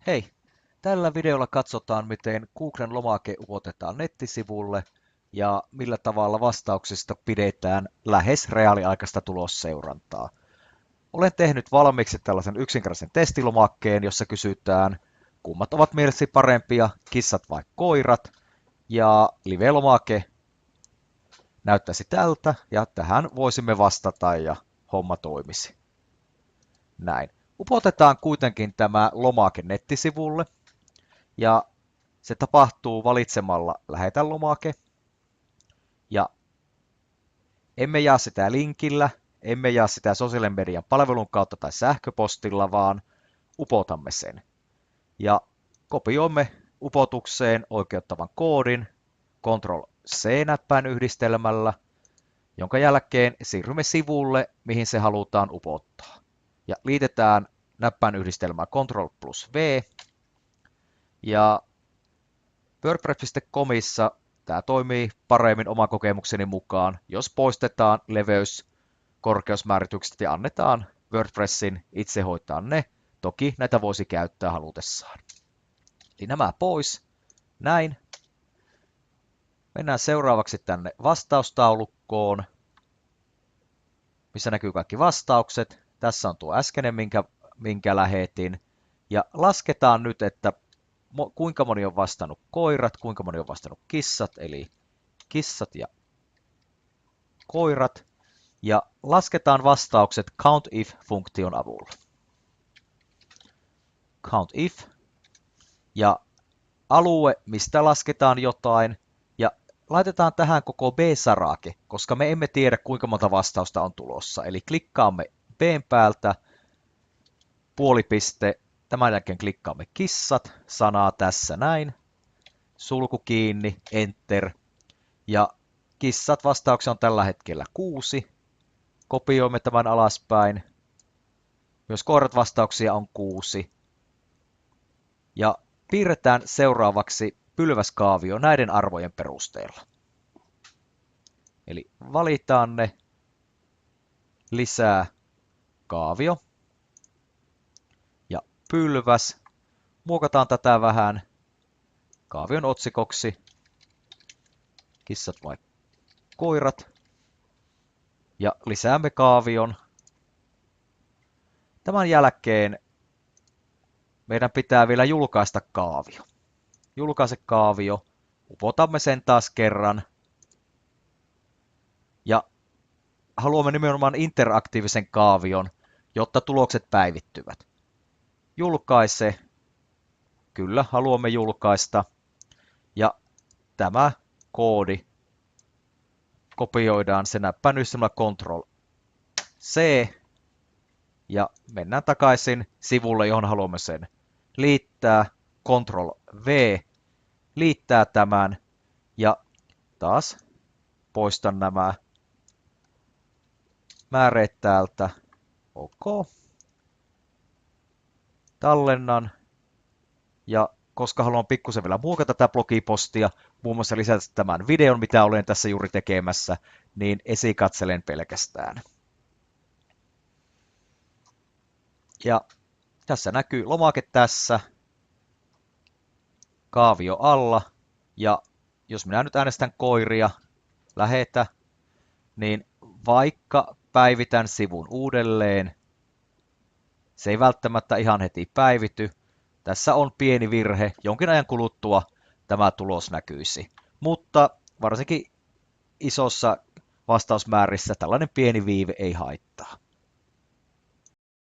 Hei, tällä videolla katsotaan, miten Googlen lomake upotetaan nettisivulle ja millä tavalla vastauksista pidetään lähes reaaliaikaista tulosseurantaa. Olen tehnyt valmiiksi tällaisen yksinkertaisen testilomakkeen, jossa kysytään, kummat ovat mielesi parempia, kissat vai koirat, ja live-lomake näyttäisi tältä, ja tähän voisimme vastata ja homma toimisi. Näin. Upotetaan kuitenkin tämä lomake nettisivulle, ja se tapahtuu valitsemalla Lähetä lomake, ja emme jaa sitä linkillä, emme jaa sitä sosiaalisen median palvelun kautta tai sähköpostilla, vaan upotamme sen. Ja kopioimme upotukseen oikeuttavan koodin Ctrl+C-näppäin yhdistelmällä, jonka jälkeen siirrymme sivulle, mihin se halutaan upottaa. Ja liitetään näppäin yhdistelmää Ctrl+V. Ja WordPress.comissa tämä toimii paremmin oman kokemukseni mukaan, jos poistetaan leveys, korkeusmääritykset ja annetaan WordPressin itse hoitaa ne. Toki näitä voisi käyttää halutessaan. Eli nämä pois. Näin. Mennään seuraavaksi tänne vastaustaulukkoon, missä näkyy kaikki vastaukset. Tässä on tuo äskeinen, minkä lähetin. Ja lasketaan nyt, että kuinka moni on vastannut koirat, kuinka moni on vastannut kissat, eli kissat ja koirat. Ja lasketaan vastaukset COUNTIF-funktion avulla. COUNTIF ja alue, mistä lasketaan jotain. Ja laitetaan tähän koko B-sarake, koska me emme tiedä, kuinka monta vastausta on tulossa. Eli klikkaamme B:n päältä, puolipiste. Tämän jälkeen klikkaamme kissat, sanaa tässä näin, sulku kiinni, enter. Ja kissat vastauksia on tällä hetkellä 6. Kopioimme tämän alaspäin. Myös koirat vastauksia on 6. Ja piirretään seuraavaksi pylväskaavio näiden arvojen perusteella. Eli valitaan ne, lisää kaavio. Pylväs. Muokataan tätä vähän kaavion otsikoksi. Kissat vai koirat. Ja lisäämme kaavion. Tämän jälkeen meidän pitää vielä julkaista kaavio. Julkaise kaavio. Upotamme sen taas kerran. Ja haluamme nimenomaan interaktiivisen kaavion, jotta tulokset päivittyvät. Julkaise. Kyllä, haluamme julkaista. Ja tämä koodi kopioidaan sen näppäin yhdistelmällä Ctrl+C. Ja mennään takaisin sivulle, johon haluamme sen liittää. Ctrl+V. Liittää tämän. Ja taas poistan nämä määreet täältä. OK. Tallennan, ja koska haluan pikkusen vielä muokata tätä blogipostia, muun muassa lisätä tämän videon, mitä olen tässä juuri tekemässä, niin esikatselen pelkästään. Ja tässä näkyy lomake tässä, kaavio alla, ja jos minä nyt äänestän koiria, lähetä, niin vaikka päivitän sivun uudelleen, se ei välttämättä ihan heti päivity. Tässä on pieni virhe. Jonkin ajan kuluttua tämä tulos näkyisi. Mutta varsinkin isossa vastausmäärissä tällainen pieni viive ei haittaa.